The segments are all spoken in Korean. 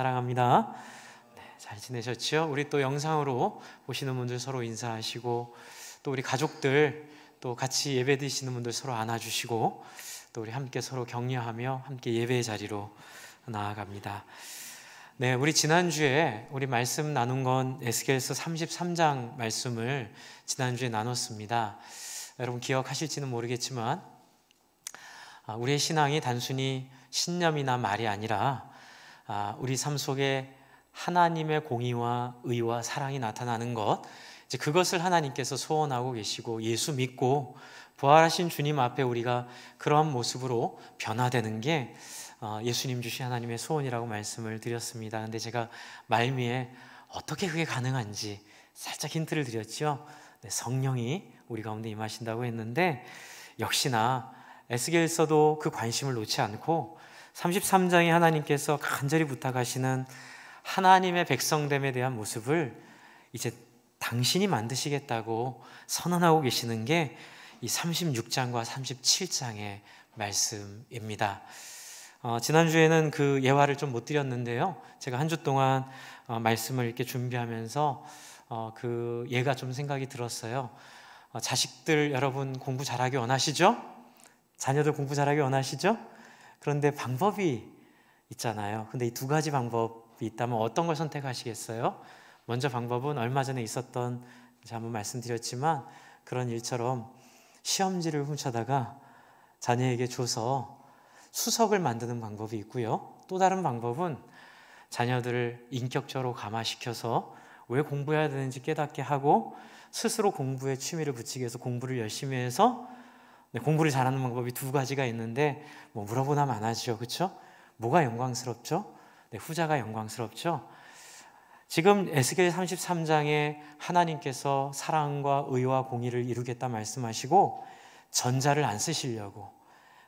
사랑합니다. 네, 잘 지내셨죠? 우리 또 영상으로 보시는 분들 서로 인사하시고, 또 우리 가족들 또 같이 예배 드시는 분들 서로 안아주시고, 또 우리 함께 서로 격려하며 함께 예배의 자리로 나아갑니다. 네, 우리 지난주에 우리 말씀 나눈 건 에스겔서 33장 말씀을 지난주에 나눴습니다. 여러분 기억하실지는 모르겠지만 우리의 신앙이 단순히 신념이나 말이 아니라 우리 삶 속에 하나님의 공의와 의와 사랑이 나타나는 것, 이제 그것을 하나님께서 소원하고 계시고, 예수 믿고 부활하신 주님 앞에 우리가 그러한 모습으로 변화되는 게 예수님 주신 하나님의 소원이라고 말씀을 드렸습니다. 근데 제가 말미에 어떻게 그게 가능한지 살짝 힌트를 드렸죠. 네, 성령이 우리 가운데 임하신다고 했는데, 역시나 에스겔서도 그 관심을 놓지 않고 33장에 하나님께서 간절히 부탁하시는 하나님의 백성됨에 대한 모습을 이제 당신이 만드시겠다고 선언하고 계시는 게 이 36장과 37장의 말씀입니다. 지난주에는 그 예화를 좀 못 드렸는데요, 제가 한 주 동안 말씀을 이렇게 준비하면서 그 예가 좀 생각이 들었어요. 자식들 여러분 공부 잘하기 원하시죠? 자녀들 공부 잘하기 원하시죠? 그런데 방법이 있잖아요. 근데 이 두 가지 방법이 있다면 어떤 걸 선택하시겠어요? 먼저 방법은 얼마 전에 있었던, 제가 한번 말씀드렸지만 그런 일처럼 시험지를 훔쳐다가 자녀에게 줘서 수석을 만드는 방법이 있고요, 또 다른 방법은 자녀들을 인격적으로 감화시켜서 왜 공부해야 되는지 깨닫게 하고 스스로 공부에 취미를 붙이기 위해서 공부를 열심히 해서, 공부를 잘하는 방법이 두 가지가 있는데 뭐 물어보나 마나죠, 그렇죠? 뭐가 영광스럽죠? 후자가 영광스럽죠. 지금 에스겔 33장에 하나님께서 사랑과 의와 공의를 이루겠다 말씀하시고 전자를 안 쓰시려고,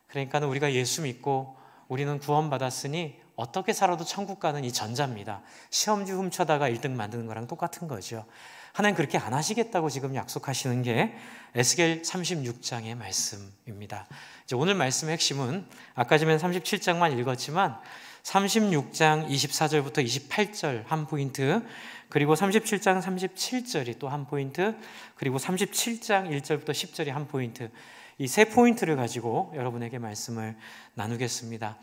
그러니까 우리가 예수 믿고 우리는 구원받았으니 어떻게 살아도 천국 가는 이 전자입니다. 시험지 훔쳐다가 1등 만드는 거랑 똑같은 거죠. 하나님 그렇게 안 하시겠다고 지금 약속하시는 게 에스겔 36장의 말씀입니다. 이제 오늘 말씀의 핵심은 아까 전에 37장만 읽었지만 36장 24절부터 28절 한 포인트, 그리고 37장 37절이 또 한 포인트, 그리고 37장 1절부터 10절이 한 포인트, 이 세 포인트를 가지고 여러분에게 말씀을 나누겠습니다.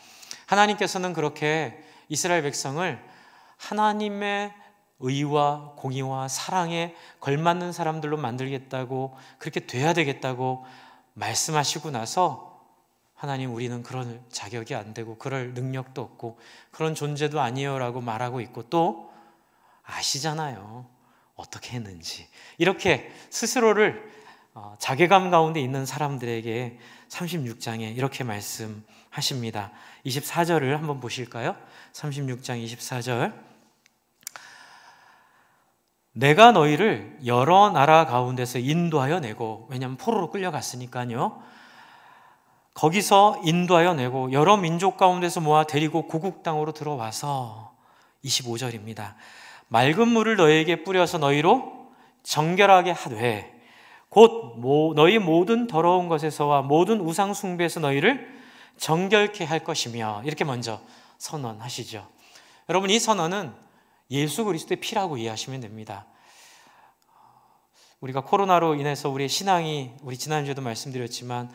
하나님께서는 그렇게 이스라엘 백성을 하나님의 의와 공의와 사랑에 걸맞는 사람들로 만들겠다고, 그렇게 돼야 되겠다고 말씀하시고 나서, 하나님 우리는 그런 자격이 안 되고 그럴 능력도 없고 그런 존재도 아니에요 라고 말하고 있고, 또 아시잖아요 어떻게 했는지, 이렇게 스스로를 자괴감 가운데 있는 사람들에게 36장에 이렇게 말씀하십니다. 24절을 한번 보실까요? 36장 24절. 내가 너희를 여러 나라 가운데서 인도하여 내고, 왜냐하면 포로로 끌려갔으니까요, 거기서 인도하여 내고 여러 민족 가운데서 모아 데리고 고국 땅으로 들어와서, 25절입니다. 맑은 물을 너희에게 뿌려서 너희로 정결하게 하되 곧 너희 모든 더러운 것에서와 모든 우상 숭배에서 너희를 정결케 할 것이며, 이렇게 먼저 선언하시죠. 여러분 이 선언은 예수 그리스도의 피라고 이해하시면 됩니다. 우리가 코로나로 인해서 우리의 신앙이, 우리 지난주에도 말씀드렸지만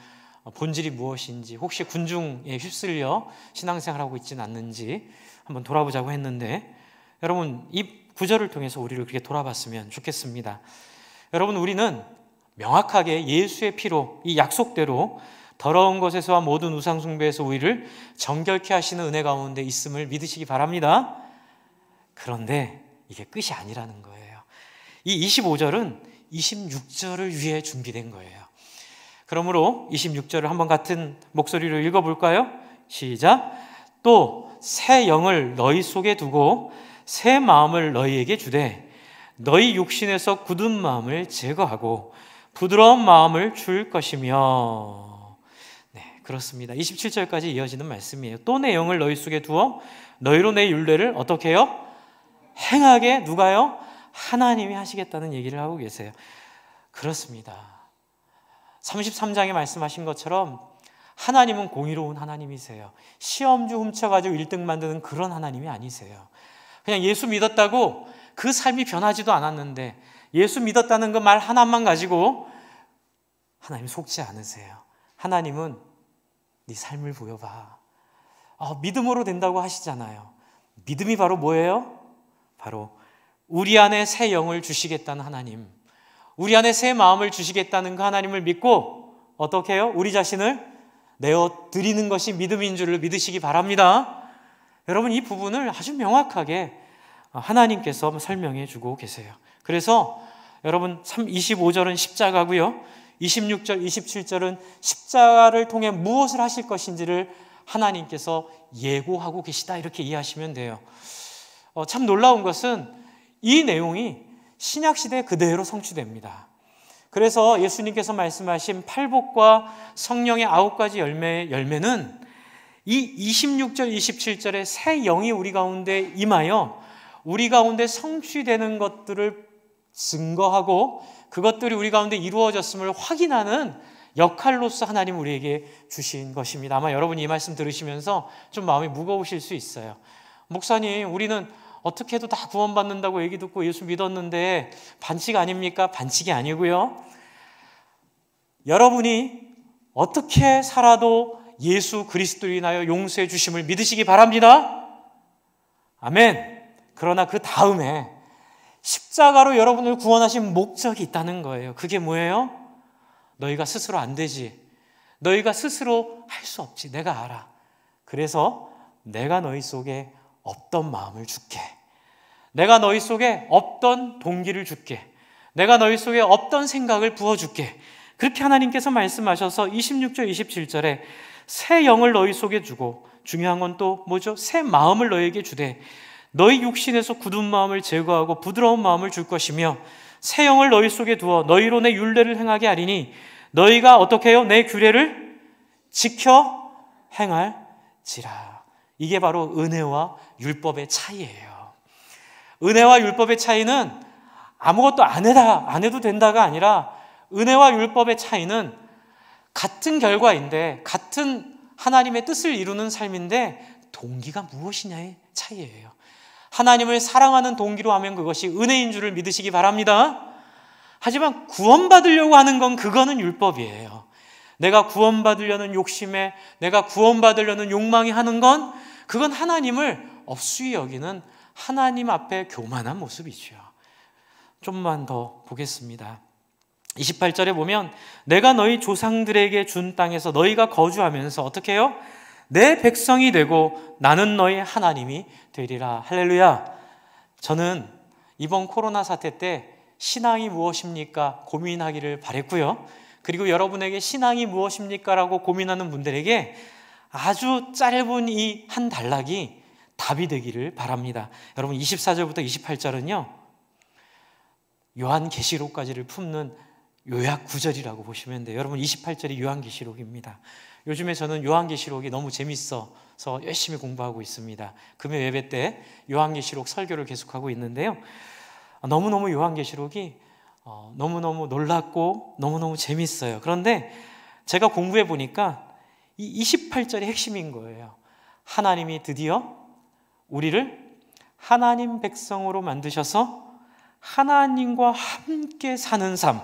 본질이 무엇인지, 혹시 군중에 휩쓸려 신앙생활하고 있지는 않는지 한번 돌아보자고 했는데, 여러분 이 구절을 통해서 우리를 그렇게 돌아봤으면 좋겠습니다. 여러분 우리는 명확하게 예수의 피로, 이 약속대로 더러운 것에서와 모든 우상 숭배에서 우리를 정결케 하시는 은혜 가운데 있음을 믿으시기 바랍니다. 그런데 이게 끝이 아니라는 거예요. 이 25절은 26절을 위해 준비된 거예요. 그러므로 26절을 한번 같은 목소리로 읽어볼까요? 시작. 또 새 영을 너희 속에 두고 새 마음을 너희에게 주되 너희 육신에서 굳은 마음을 제거하고 부드러운 마음을 줄 것이며. 네, 그렇습니다. 27절까지 이어지는 말씀이에요. 또 내 영을 너희 속에 두어 너희로 내 율례를 어떻게 해요? 행하게. 누가요? 하나님이 하시겠다는 얘기를 하고 계세요. 그렇습니다. 33장에 말씀하신 것처럼 하나님은 공의로운 하나님이세요. 시험주 훔쳐가지고 1등 만드는 그런 하나님이 아니세요. 그냥 예수 믿었다고 그 삶이 변하지도 않았는데 예수 믿었다는 그 말 하나만 가지고 하나님 속지 않으세요. 하나님은 네 삶을 보여봐. 믿음으로 된다고 하시잖아요. 믿음이 바로 뭐예요? 바로 우리 안에 새 영을 주시겠다는 하나님, 우리 안에 새 마음을 주시겠다는 그 하나님을 믿고 어떻게 해요? 우리 자신을 내어드리는 것이 믿음인 줄을 믿으시기 바랍니다. 여러분, 이 부분을 아주 명확하게 하나님께서 설명해 주고 계세요. 그래서 여러분 25절은 십자가고요, 26절, 27절은 십자가를 통해 무엇을 하실 것인지를 하나님께서 예고하고 계시다, 이렇게 이해하시면 돼요. 참 놀라운 것은 이 내용이 신약시대에 그대로 성취됩니다. 그래서 예수님께서 말씀하신 팔복과 성령의 9가지 열매는 이 26절, 27절에 새 영이 우리 가운데 임하여 우리 가운데 성취되는 것들을 증거하고 그것들이 우리 가운데 이루어졌음을 확인하는 역할로서 하나님 우리에게 주신 것입니다. 아마 여러분이 이 말씀 들으시면서 좀 마음이 무거우실 수 있어요. 목사님, 우리는 어떻게 해도 다 구원받는다고 얘기 듣고 예수 믿었는데 반칙 아닙니까? 반칙이 아니고요, 여러분이 어떻게 살아도 예수 그리스도로 인하여 용서해 주심을 믿으시기 바랍니다. 아멘. 그러나 그 다음에 십자가로 여러분을 구원하신 목적이 있다는 거예요. 그게 뭐예요? 너희가 스스로 안 되지, 너희가 스스로 할 수 없지, 내가 알아. 그래서 내가 너희 속에 없던 마음을 줄게, 내가 너희 속에 없던 동기를 줄게, 내가 너희 속에 없던 생각을 부어줄게. 그렇게 하나님께서 말씀하셔서 26절 27절에 새 영을 너희 속에 주고, 중요한 건 또 뭐죠? 새 마음을 너희에게 주되 너희 육신에서 굳은 마음을 제거하고 부드러운 마음을 줄 것이며 새 영을 너희 속에 두어 너희로 내 율례를 행하게 하리니 너희가 어떻게 해요? 내 규례를 지켜 행할지라. 이게 바로 은혜와 율법의 차이예요. 은혜와 율법의 차이는 아무것도 안 해도 된다가 아니라, 은혜와 율법의 차이는 같은 결과인데, 같은 하나님의 뜻을 이루는 삶인데 동기가 무엇이냐의 차이예요. 하나님을 사랑하는 동기로 하면 그것이 은혜인 줄을 믿으시기 바랍니다. 하지만 구원받으려고 하는 건 그거는 율법이에요. 내가 구원받으려는 욕심에, 내가 구원받으려는 욕망이 하는 건 그건 하나님을 업수히 여기는 하나님 앞에 교만한 모습이죠. 좀만 더 보겠습니다. 28절에 보면 내가 너희 조상들에게 준 땅에서 너희가 거주하면서 어떻게 해요? 내 백성이 되고 나는 너희 하나님이 되리라. 할렐루야. 저는 이번 코로나 사태 때 신앙이 무엇입니까? 고민하기를 바랬고요. 그리고 여러분에게 신앙이 무엇입니까? 라고 고민하는 분들에게 아주 짧은 이 한 단락이 답이 되기를 바랍니다. 여러분 24절부터 28절은요, 요한계시록까지를 품는 요약 구절이라고 보시면 돼요. 여러분 28절이 요한계시록입니다. 요즘에 저는 요한계시록이 너무 재밌어서 열심히 공부하고 있습니다. 금요 예배 때 요한계시록 설교를 계속하고 있는데요, 너무너무 요한계시록이 너무너무 놀랍고 너무너무 재밌어요. 그런데 제가 공부해 보니까 이 28절이 핵심인 거예요. 하나님이 드디어 우리를 하나님 백성으로 만드셔서 하나님과 함께 사는 삶,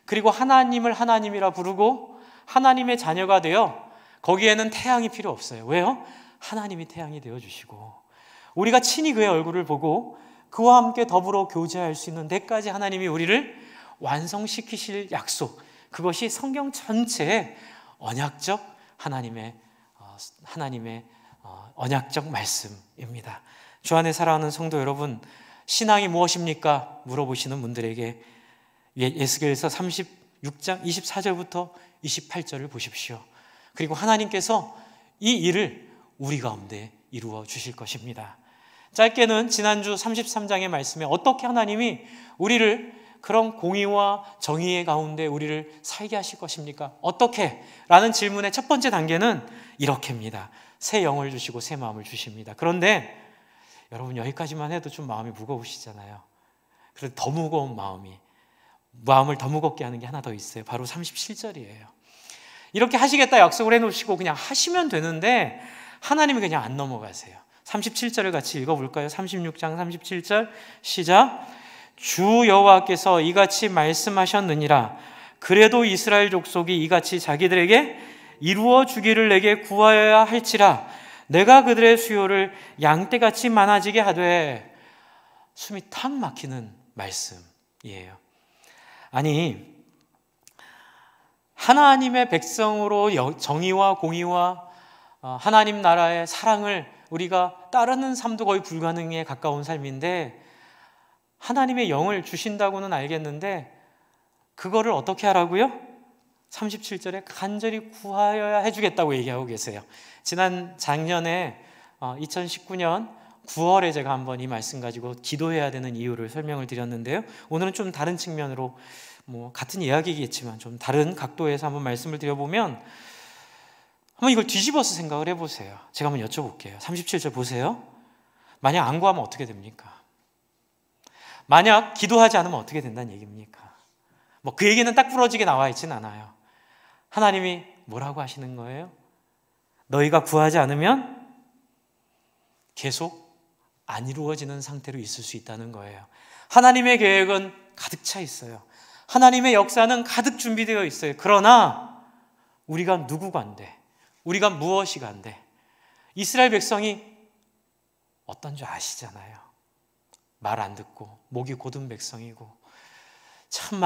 그리고 하나님을 하나님이라 부르고 하나님의 자녀가 되어, 거기에는 태양이 필요 없어요. 왜요? 하나님이 태양이 되어주시고 우리가 친히 그의 얼굴을 보고 그와 함께 더불어 교제할 수 있는 데까지 하나님이 우리를 완성시키실 약속, 그것이 성경 전체의 언약적 하나님의 언약적 말씀입니다. 주 안에 사랑하는 성도 여러분, 신앙이 무엇입니까? 물어보시는 분들에게 에스겔서 36장 24절부터 28절을 보십시오. 그리고 하나님께서 이 일을 우리 가운데 이루어 주실 것입니다. 짧게는 지난주 33장의 말씀에 어떻게 하나님이 우리를 그런 공의와 정의의 가운데 우리를 살게 하실 것입니까? 어떻게? 라는 질문의 첫 번째 단계는 이렇게입니다. 새 영을 주시고 새 마음을 주십니다. 그런데 여러분 여기까지만 해도 좀 마음이 무거우시잖아요. 그래도 더 무거운 마음을 더 무겁게 하는 게 하나 더 있어요. 바로 37절이에요. 이렇게 하시겠다 약속을 해놓으시고 그냥 하시면 되는데 하나님이 그냥 안 넘어가세요. 37절을 같이 읽어볼까요? 36장 37절 시작. 주 여호와께서 이같이 말씀하셨느니라. 그래도 이스라엘 족속이 이같이 자기들에게 이루어 주기를 내게 구하여야 할지라. 내가 그들의 수요를 양떼같이 많아지게 하되. 숨이 탁 막히는 말씀이에요. 아니, 하나님의 백성으로 정의와 공의와 하나님 나라의 사랑을 우리가 따르는 삶도 거의 불가능에 가까운 삶인데, 하나님의 영을 주신다고는 알겠는데 그거를 어떻게 하라고요? 37절에 간절히 구하여야 해주겠다고 얘기하고 계세요. 작년에 2019년 9월에 제가 한번 이 말씀 가지고 기도해야 되는 이유를 설명을 드렸는데요. 오늘은 좀 다른 측면으로, 같은 이야기겠지만 좀 다른 각도에서 한번 말씀을 드려보면, 한번 이걸 뒤집어서 생각을 해보세요. 제가 한번 여쭤볼게요. 37절 보세요. 만약 안 구하면 어떻게 됩니까? 만약 기도하지 않으면 어떻게 된다는 얘기입니까? 그 얘기는 딱 부러지게 나와 있진 않아요. 하나님이 뭐라고 하시는 거예요? 너희가 구하지 않으면 계속 안 이루어지는 상태로 있을 수 있다는 거예요. 하나님의 계획은 가득 차 있어요. 하나님의 역사는 가득 준비되어 있어요. 그러나 우리가 누구가 안 돼? 우리가 무엇이 안 돼? 이스라엘 백성이 어떤 줄 아시잖아요. 말 안 듣고 목이 곧은 백성이고, 참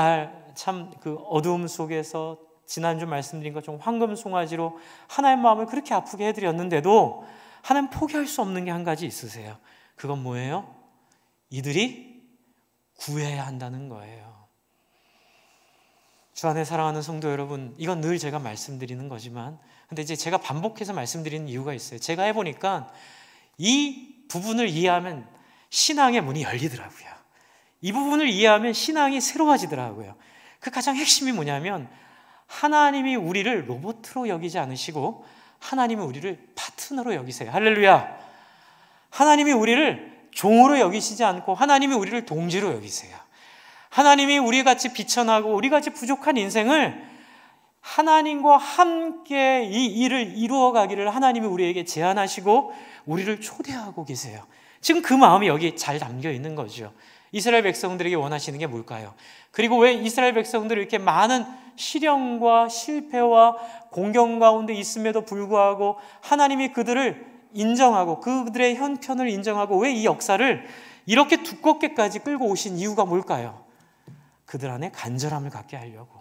그 어두움 속에서 지난주 말씀드린 것처럼 황금 송아지로 하나님의 마음을 그렇게 아프게 해드렸는데도 하나님 포기할 수 없는 게 한 가지 있으세요. 그건 뭐예요? 이들이 구해야 한다는 거예요. 주 안에 사랑하는 성도 여러분, 이건 늘 제가 말씀드리는 거지만, 근데 이제 제가 반복해서 말씀드리는 이유가 있어요. 제가 해보니까 이 부분을 이해하면 신앙의 문이 열리더라고요. 이 부분을 이해하면 신앙이 새로워지더라고요. 그 가장 핵심이 뭐냐면, 하나님이 우리를 로봇으로 여기지 않으시고 하나님이 우리를 파트너로 여기세요. 할렐루야. 하나님이 우리를 종으로 여기시지 않고 하나님이 우리를 동지로 여기세요. 하나님이 우리같이 비천하고 우리같이 부족한 인생을 하나님과 함께 이 일을 이루어 가기를 하나님이 우리에게 제안하시고 우리를 초대하고 계세요. 지금 그 마음이 여기 잘 담겨 있는 거죠. 이스라엘 백성들에게 원하시는 게 뭘까요? 그리고 왜 이스라엘 백성들이 이렇게 많은 시련과 실패와 공경 가운데 있음에도 불구하고 하나님이 그들을 인정하고 그들의 형편을 인정하고 왜 이 역사를 이렇게 두껍게까지 끌고 오신 이유가 뭘까요? 그들 안에 간절함을 갖게 하려고,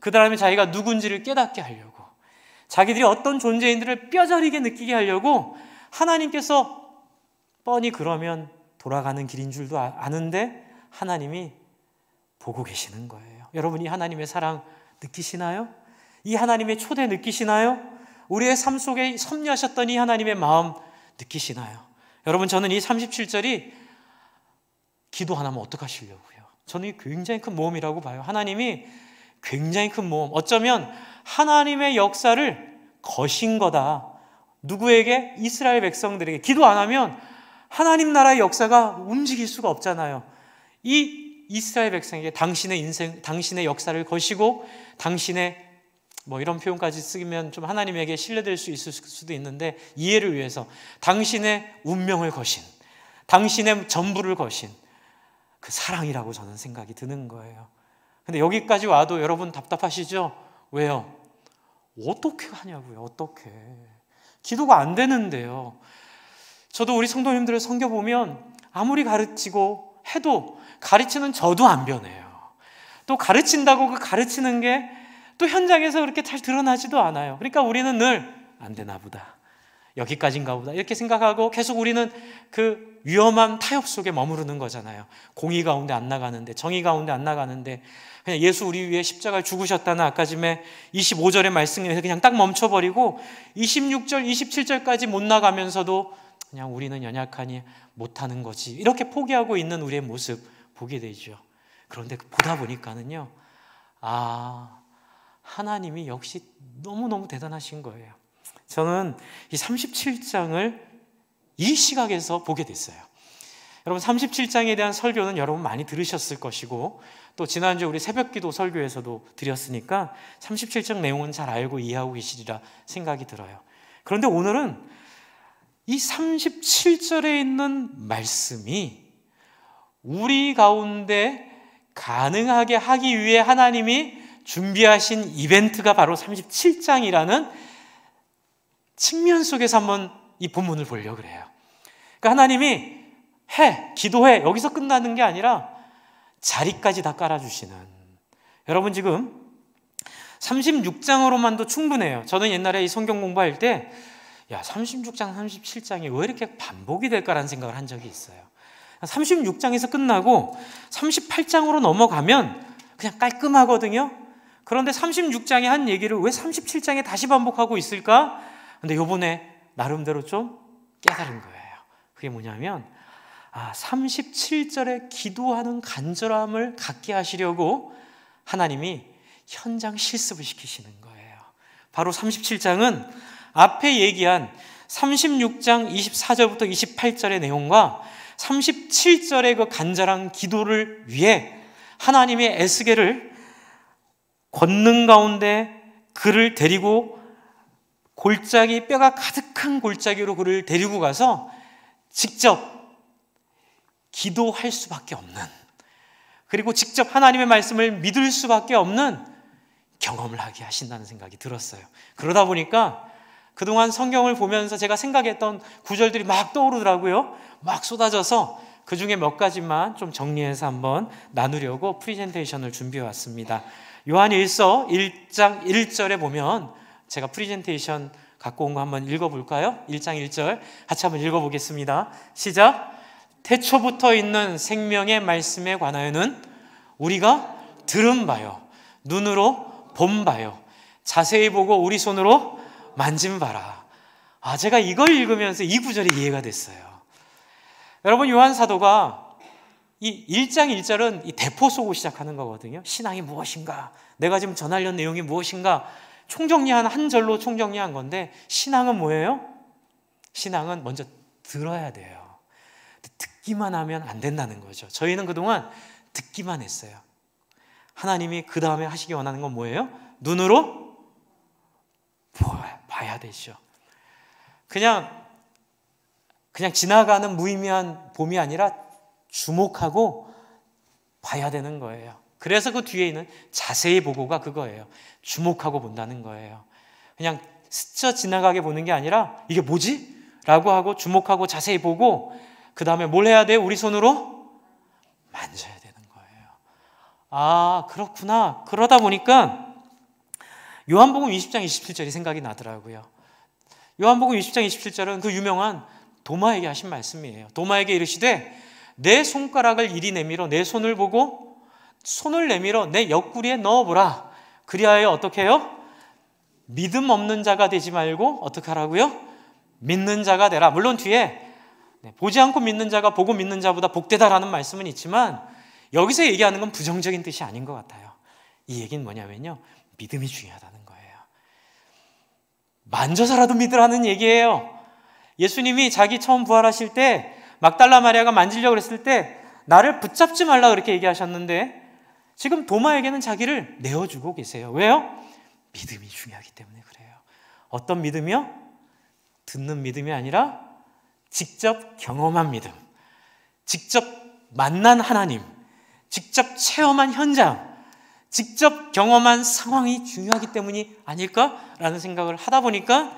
그들 안에 자기가 누군지를 깨닫게 하려고, 자기들이 어떤 존재인들을 뼈저리게 느끼게 하려고 하나님께서 뻔히 그러면 돌아가는 길인 줄도 아는데 하나님이 보고 계시는 거예요. 여러분, 이 하나님의 사랑 느끼시나요? 이 하나님의 초대 느끼시나요? 우리의 삶 속에 섭리하셨던 이 하나님의 마음 느끼시나요? 여러분, 저는 이 37절이 기도 하나면 어떡하시려고요? 저는 이 굉장히 큰 모험이라고 봐요. 하나님이 굉장히 큰 모험, 어쩌면 하나님의 역사를 거신 거다. 누구에게? 이스라엘 백성들에게. 기도 안 하면 하나님 나라의 역사가 움직일 수가 없잖아요. 이 이스라엘 백성에게 당신의 인생, 당신의 역사를 거시고 당신의 이런 표현까지 쓰면 좀 하나님에게 신뢰될 수 있을 수도 있는데, 이해를 위해서 당신의 운명을 거신, 당신의 전부를 거신 그 사랑이라고 저는 생각이 드는 거예요. 근데 여기까지 와도 여러분 답답하시죠? 왜요? 어떻게 하냐고요. 어떻게. 기도가 안 되는데요. 저도 우리 성도님들을 섬겨보면 아무리 가르치고 해도 가르치는 저도 안 변해요. 또 가르친다고 그 가르치는 게 또 현장에서 그렇게 잘 드러나지도 않아요. 그러니까 우리는 늘 안 되나 보다, 여기까지인가 보다 이렇게 생각하고 계속 우리는 그 위험한 타협 속에 머무르는 거잖아요. 공의 가운데 안 나가는데, 정의 가운데 안 나가는데, 그냥 예수 우리 위해 십자가를 죽으셨다는 아까 전에 25절의 말씀에서 그냥 딱 멈춰버리고 26절, 27절까지 못 나가면서도 그냥 우리는 연약하니 못하는 거지, 이렇게 포기하고 있는 우리의 모습 보게 되죠. 그런데 보다 보니까는요, 하나님이 역시 너무너무 대단하신 거예요. 저는 이 37장을 이 시각에서 보게 됐어요. 여러분 37장에 대한 설교는 여러분 많이 들으셨을 것이고 또 지난주 우리 새벽기도 설교에서도 드렸으니까 37장 내용은 잘 알고 이해하고 계시리라 생각이 들어요. 그런데 오늘은 이 37절에 있는 말씀이 우리 가운데 가능하게 하기 위해 하나님이 준비하신 이벤트가 바로 37장이라는 측면 속에서 한번 이 본문을 보려고 그래요. 그러니까 하나님이 기도해 여기서 끝나는 게 아니라 자리까지 다 깔아주시는, 여러분 지금 36장으로만도 충분해요. 저는 옛날에 이 성경 공부할 때 36장 37장이 왜 이렇게 반복이 될까라는 생각을 한 적이 있어요. 36장에서 끝나고 38장으로 넘어가면 그냥 깔끔하거든요. 그런데 36장에 한 얘기를 왜 37장에 다시 반복하고 있을까? 근데 요번에 나름대로 좀 깨달은 거예요. 그게 뭐냐면 37절에 기도하는 간절함을 갖게 하시려고 하나님이 현장 실습을 시키시는 거예요. 바로 37장은 앞에 얘기한 36장 24절부터 28절의 내용과 37절의 그 간절한 기도를 위해 하나님의 에스겔을 권능 가운데 그를 데리고 골짜기, 뼈가 가득한 골짜기로 그를 데리고 가서 직접 기도할 수밖에 없는, 그리고 직접 하나님의 말씀을 믿을 수밖에 없는 경험을 하게 하신다는 생각이 들었어요. 그러다 보니까 그동안 성경을 보면서 제가 생각했던 구절들이 막 떠오르더라고요. 막 쏟아져서 그 중에 몇 가지만 좀 정리해서 한번 나누려고 프리젠테이션을 준비해 왔습니다. 요한일서 1장 1절에 보면 제가 프리젠테이션 갖고 온 거 한번 읽어볼까요? 1장 1절 같이 한번 읽어보겠습니다. 시작. 태초부터 있는 생명의 말씀에 관하여는 우리가 들은 바요, 눈으로 본 바요, 자세히 보고 우리 손으로 만진 바라. 제가 이걸 읽으면서 이 구절이 이해가 됐어요. 여러분 요한 사도가 이 1장 1절은 이 대포 쏘고 시작하는 거거든요. 신앙이 무엇인가, 내가 지금 전하려는 내용이 무엇인가 총정리한 한 절로 총정리한 건데, 신앙은 뭐예요? 신앙은 먼저 들어야 돼요. 듣기만 하면 안 된다는 거죠. 저희는 그동안 듣기만 했어요. 하나님이 그 다음에 하시기 원하는 건 뭐예요? 눈으로 봐야 되죠. 그냥 지나가는 무의미한 봄이 아니라 주목하고 봐야 되는 거예요. 그래서 그 뒤에 있는 자세히 보고가 그거예요. 주목하고 본다는 거예요. 그냥 스쳐 지나가게 보는 게 아니라 이게 뭐지? 라고 하고 주목하고 자세히 보고 그 다음에 뭘 해야 돼요? 우리 손으로 만져야 되는 거예요. 그렇구나. 그러다 보니까 요한복음 20장 27절이 생각이 나더라고요. 요한복음 20장 27절은 그 유명한 도마에게 하신 말씀이에요. 도마에게 이르시되 내 손가락을 이리 내밀어 내 손을 보고 손을 내밀어 내 옆구리에 넣어보라. 그리하여 어떻게 해요? 믿음 없는 자가 되지 말고 어떻게 하라고요? 믿는 자가 되라. 물론 뒤에 보지 않고 믿는 자가 보고 믿는 자보다 복되다라는 말씀은 있지만 여기서 얘기하는 건 부정적인 뜻이 아닌 것 같아요. 이 얘기는 뭐냐면요, 믿음이 중요하다는 거예요. 만져서라도 믿으라는 얘기예요. 예수님이 자기 처음 부활하실 때 막달라 마리아가 만지려고 했을 때 나를 붙잡지 말라 그렇게 얘기하셨는데 지금 도마에게는 자기를 내어주고 계세요. 왜요? 믿음이 중요하기 때문에 그래요. 어떤 믿음이요? 듣는 믿음이 아니라 직접 경험한 믿음, 직접 만난 하나님, 직접 체험한 현장, 직접 경험한 상황이 중요하기 때문이 아닐까라는 생각을 하다 보니까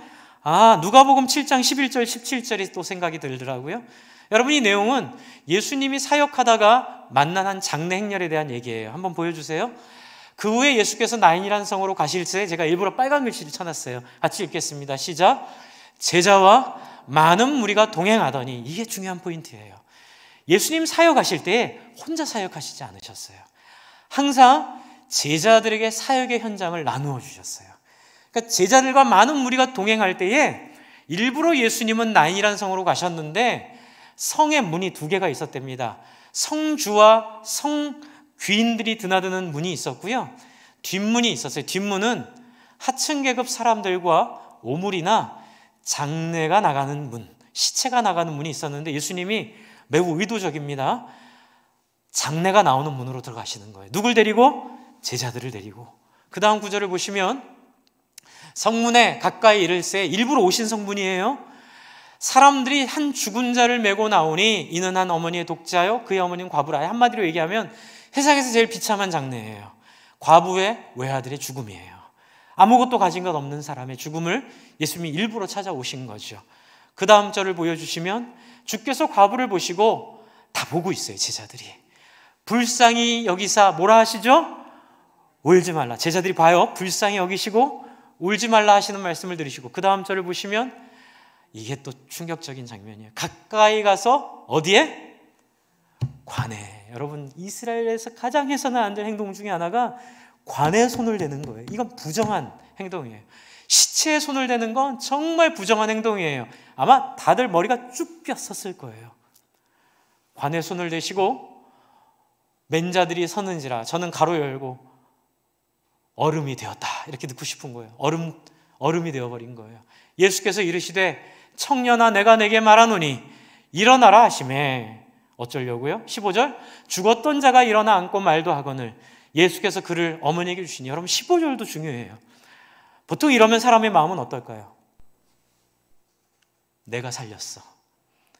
누가복음 7장 11절 17절이 또 생각이 들더라고요. 여러분 이 내용은 예수님이 사역하다가 만난 한 장래 행렬에 대한 얘기예요. 한번 보여주세요. 그 후에 예수께서 나인이라는 성으로 가실 때 제가 일부러 빨간 글씨를 쳐놨어요. 같이 읽겠습니다. 시작. 제자와 많은 무리가 동행하더니, 이게 중요한 포인트예요. 예수님 사역하실 때 혼자 사역하시지 않으셨어요. 항상 제자들에게 사역의 현장을 나누어 주셨어요. 그러니까 제자들과 많은 무리가 동행할 때에 일부러 예수님은 나인이라는 성으로 가셨는데 성의 문이 두 개가 있었답니다. 성주와 성귀인들이 드나드는 문이 있었고요, 뒷문이 있었어요. 뒷문은 하층 계급 사람들과 오물이나 장례가 나가는 문, 시체가 나가는 문이 있었는데 예수님이 매우 의도적입니다. 장례가 나오는 문으로 들어가시는 거예요. 누굴 데리고? 제자들을 데리고. 그 다음 구절을 보시면 성문에 가까이 이를새 일부러 오신 성분이에요. 사람들이 한 죽은 자를 메고 나오니 이는 한 어머니의 독자요 그의 어머니는 과부라. 한마디로 얘기하면 세상에서 제일 비참한 장례예요. 과부의 외아들의 죽음이에요. 아무것도 가진 것 없는 사람의 죽음을 예수님이 일부러 찾아오신 거죠. 그 다음 절을 보여주시면 주께서 과부를 보시고 다 보고 있어요. 제자들이 불쌍히 여기사 뭐라 하시죠? 울지 말라. 제자들이 봐요. 불쌍히 여기시고 울지 말라 하시는 말씀을 들으시고 그 다음 절을 보시면 이게 또 충격적인 장면이에요. 가까이 가서 어디에? 관에. 여러분, 이스라엘에서 가장 해서는 안 될 행동 중에 하나가 관에 손을 대는 거예요. 이건 부정한 행동이에요. 시체에 손을 대는 건 정말 부정한 행동이에요. 아마 다들 머리가 쭉 뼈었을 거예요. 관에 손을 대시고 맨자들이 서는지라 저는 가로 열고 얼음이 되었다 이렇게 듣고 싶은 거예요. 얼음이 되어버린 거예요. 예수께서 이르시되 청년아 내가 내게 말하노니 일어나라 하시매 어쩌려고요? 15절 죽었던 자가 일어나 앉고 말도 하거늘 예수께서 그를 어머니에게 주시니. 여러분 15절도 중요해요. 보통 이러면 사람의 마음은 어떨까요? 내가 살렸어.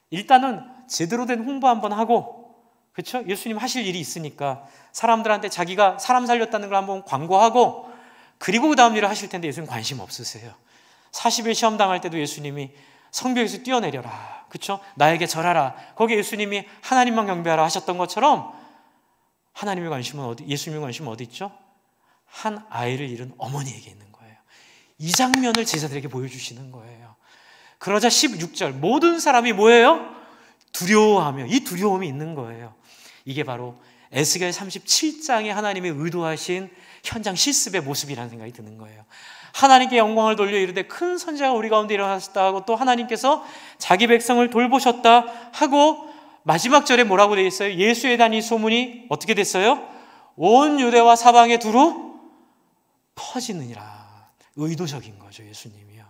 일단은 제대로 된 홍보 한번 하고, 그렇죠? 예수님 하실 일이 있으니까 사람들한테 자기가 사람 살렸다는 걸 한번 광고하고 그리고 그 다음 일을 하실 텐데 예수님 관심 없으세요. 40일 시험 당할 때도 예수님이 성벽에서 뛰어내려라, 그렇죠? 나에게 절하라. 거기에 예수님이 하나님만 경배하라 하셨던 것처럼 하나님의 관심은 예수님의 관심은 어디 있죠? 한 아이를 잃은 어머니에게 있는 거예요. 이 장면을 제자들에게 보여주시는 거예요. 그러자 16절 모든 사람이 뭐예요? 두려워하며 이 두려움이 있는 거예요. 이게 바로 에스겔 37장에 하나님이 의도하신 현장 실습의 모습이라는 생각이 드는 거예요. 하나님께 영광을 돌려 이르되 큰 선지자가 우리 가운데 일어났다 하고 또 하나님께서 자기 백성을 돌보셨다 하고 마지막 절에 뭐라고 되어 있어요? 예수에 대한 이 소문이 어떻게 됐어요? 온 유대와 사방에 두루 퍼지느니라. 의도적인 거죠. 예수님이요.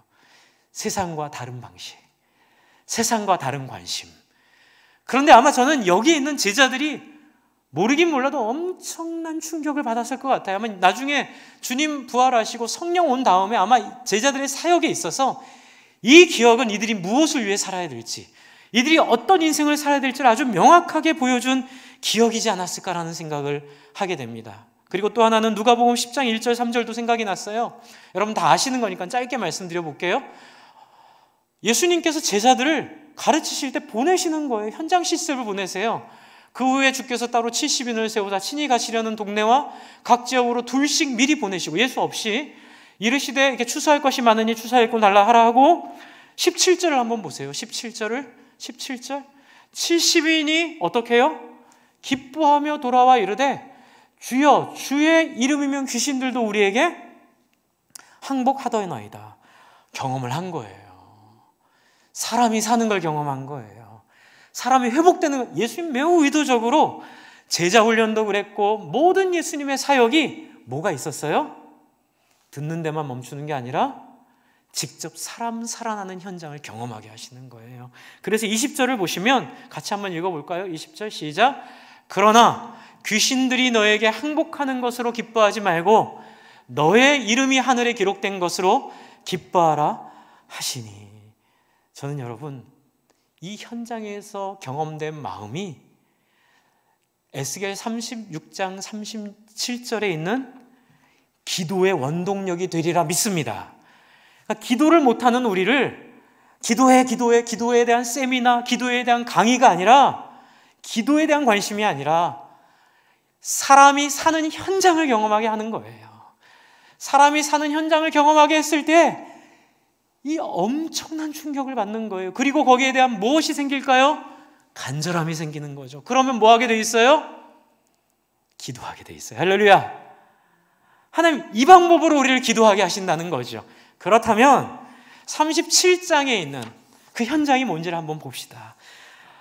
세상과 다른 방식, 세상과 다른 관심. 그런데 아마 저는 여기에 있는 제자들이 모르긴 몰라도 엄청난 충격을 받았을 것 같아요. 아마 나중에 주님 부활하시고 성령 온 다음에 아마 제자들의 사역에 있어서 이 기억은 이들이 무엇을 위해 살아야 될지, 이들이 어떤 인생을 살아야 될지를 아주 명확하게 보여준 기억이지 않았을까라는 생각을 하게 됩니다. 그리고 또 하나는 누가복음 10장 1절 3절도 생각이 났어요. 여러분 다 아시는 거니까 짧게 말씀드려 볼게요. 예수님께서 제자들을 가르치실 때 보내시는 거예요. 현장 실습을 보내세요. 그 후에 주께서 따로 70인을 세우사 친히 가시려는 동네와 각 지역으로 둘씩 미리 보내시고 예수 없이 이르시되 이렇게 추수할 것이 많으니 추수하였고 달라 하라 하고 17절을 한번 보세요. 17절 70인이 어떻게 해요? 기뻐하며 돌아와 이르되 주여 주의 이름이면 귀신들도 우리에게 항복하더이나이다. 경험을 한 거예요. 사람이 사는 걸 경험한 거예요. 사람이 회복되는 거. 예수님 매우 의도적으로 제자 훈련도 그랬고 모든 예수님의 사역이 뭐가 있었어요? 듣는 데만 멈추는 게 아니라 직접 사람 살아나는 현장을 경험하게 하시는 거예요. 그래서 20절을 보시면 같이 한번 읽어볼까요? 20절 시작. 그러나 귀신들이 너에게 항복하는 것으로 기뻐하지 말고 너의 이름이 하늘에 기록된 것으로 기뻐하라 하시니. 저는 여러분 이 현장에서 경험된 마음이 에스겔 36장 37절에 있는 기도의 원동력이 되리라 믿습니다. 그러니까 기도를 못하는 우리를 기도에 대한 세미나, 기도에 대한 강의가 아니라, 기도에 대한 관심이 아니라 사람이 사는 현장을 경험하게 하는 거예요. 사람이 사는 현장을 경험하게 했을 때 이 엄청난 충격을 받는 거예요. 그리고 거기에 대한 무엇이 생길까요? 간절함이 생기는 거죠. 그러면 뭐 하게 돼 있어요? 기도하게 돼 있어요. 할렐루야. 하나님 이 방법으로 우리를 기도하게 하신다는 거죠. 그렇다면 37장에 있는 그 현장이 뭔지를 한번 봅시다.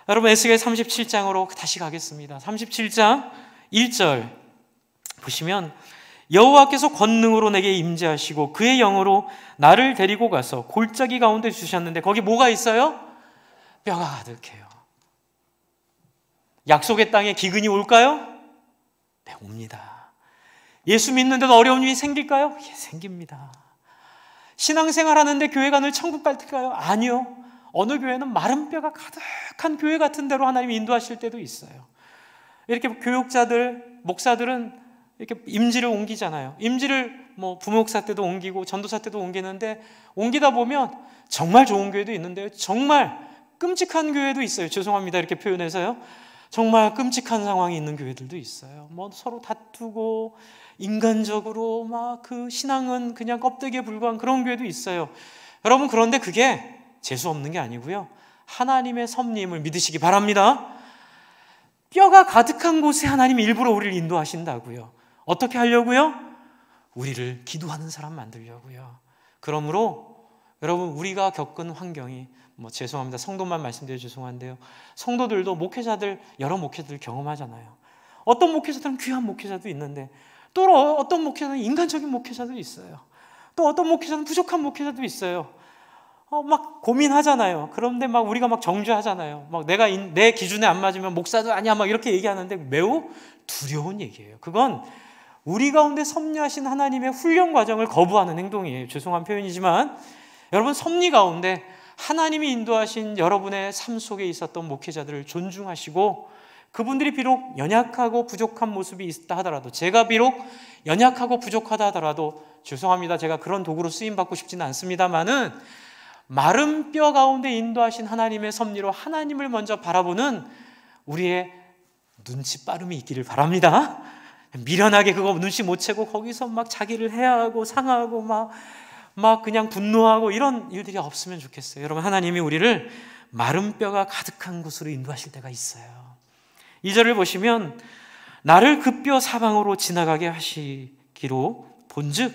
여러분 에스겔 37장으로 다시 가겠습니다. 37장 1절 보시면 여호와께서 권능으로 내게 임재하시고 그의 영으로 나를 데리고 가서 골짜기 가운데 주셨는데 거기 뭐가 있어요? 뼈가 가득해요. 약속의 땅에 기근이 올까요? 네, 옵니다. 예수 믿는데도 어려운 일이 생길까요? 예, 생깁니다. 신앙생활 하는데 교회가 늘 천국 같을까요? 아니요. 어느 교회는 마른 뼈가 가득한 교회 같은 데로 하나님이 인도하실 때도 있어요. 이렇게 교육자들, 목사들은 이렇게 임지를 옮기잖아요. 임지를 뭐 부목사 때도 옮기고 전도사 때도 옮기는데, 옮기다 보면 정말 좋은 교회도 있는데요, 정말 끔찍한 교회도 있어요. 죄송합니다, 이렇게 표현해서요. 정말 끔찍한 상황이 있는 교회들도 있어요. 뭐 서로 다투고 인간적으로 막 그 신앙은 그냥 껍데기에 불과한 그런 교회도 있어요. 여러분, 그런데 그게 재수 없는 게 아니고요, 하나님의 섭리임을 믿으시기 바랍니다. 뼈가 가득한 곳에 하나님이 일부러 우리를 인도하신다고요. 어떻게 하려고요? 우리를 기도하는 사람 만들려고요. 그러므로 여러분, 우리가 겪은 환경이, 죄송합니다, 성도만 말씀드려 죄송한데요, 성도들도 목회자들, 여러 목회자들 경험하잖아요. 어떤 목회자들은 귀한 목회자도 있는데, 또 어떤 목회자는 인간적인 목회자도 있어요. 또 어떤 목회자는 부족한 목회자도 있어요. 막 고민하잖아요. 그런데 막 우리가 막 정죄하잖아요. 막 내가 내 기준에 안 맞으면 목사도 아니야, 막 이렇게 얘기하는데 매우 두려운 얘기예요. 그건 우리 가운데 섭리하신 하나님의 훈련 과정을 거부하는 행동이에요. 죄송한 표현이지만, 여러분, 섭리 가운데 하나님이 인도하신 여러분의 삶 속에 있었던 목회자들을 존중하시고, 그분들이 비록 연약하고 부족한 모습이 있다 하더라도, 제가 비록 연약하고 부족하다 하더라도, 죄송합니다, 제가 그런 도구로 쓰임받고 싶지는 않습니다만은, 마른 뼈 가운데 인도하신 하나님의 섭리로 하나님을 먼저 바라보는 우리의 눈치 빠름이 있기를 바랍니다. 미련하게 그거 눈치 못 채고 거기서 막 자기를 해하고 상하고 막 그냥 분노하고 이런 일들이 없으면 좋겠어요. 여러분, 하나님이 우리를 마른 뼈가 가득한 곳으로 인도하실 때가 있어요. 2절을 보시면, 나를 그 뼈 사방으로 지나가게 하시기로 본즉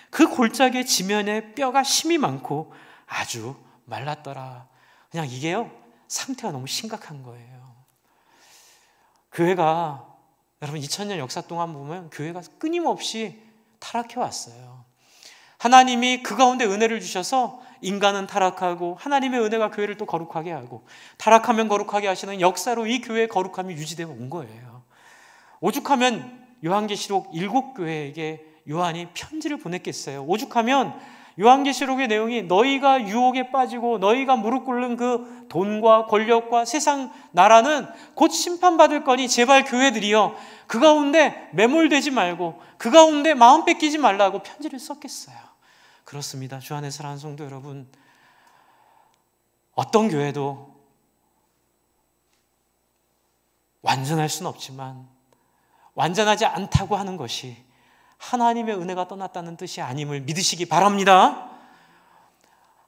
그 골짜기의 지면에 뼈가 심이 많고 아주 말랐더라. 그냥 이게요, 상태가 너무 심각한 거예요. 교회가, 여러분, 2000년 역사 동안 보면 교회가 끊임없이 타락해 왔어요. 하나님이 그 가운데 은혜를 주셔서 인간은 타락하고 하나님의 은혜가 교회를 또 거룩하게 하고, 타락하면 거룩하게 하시는 역사로 이 교회의 거룩함이 유지되어 온 거예요. 오죽하면 요한계시록 7교회에게 요한이 편지를 보냈겠어요. 오죽하면 요한계시록의 내용이, 너희가 유혹에 빠지고 너희가 무릎 꿇는 그 돈과 권력과 세상 나라는 곧 심판받을 거니 제발 교회들이여 그 가운데 매몰되지 말고 그 가운데 마음 뺏기지 말라고 편지를 썼겠어요. 그렇습니다. 주 안에 사랑하는 성도 여러분, 어떤 교회도 완전할 수는 없지만 완전하지 않다고 하는 것이 하나님의 은혜가 떠났다는 뜻이 아님을 믿으시기 바랍니다.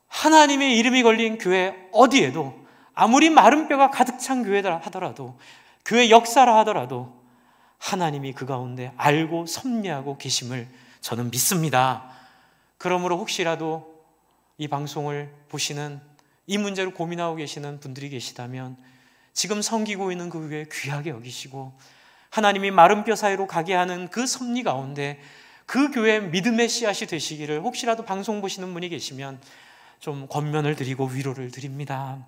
하나님의 이름이 걸린 교회 어디에도, 아무리 마른 뼈가 가득 찬 교회라 하더라도, 교회 역사라 하더라도 하나님이 그 가운데 알고 섭리하고 계심을 저는 믿습니다. 그러므로 혹시라도 이 방송을 보시는, 이 문제를 고민하고 계시는 분들이 계시다면, 지금 섬기고 있는 그 교회 귀하게 여기시고 하나님이 마른 뼈 사이로 가게 하는 그 섭리 가운데 그 교회의 믿음의 씨앗이 되시기를, 혹시라도 방송 보시는 분이 계시면 좀 권면을 드리고 위로를 드립니다.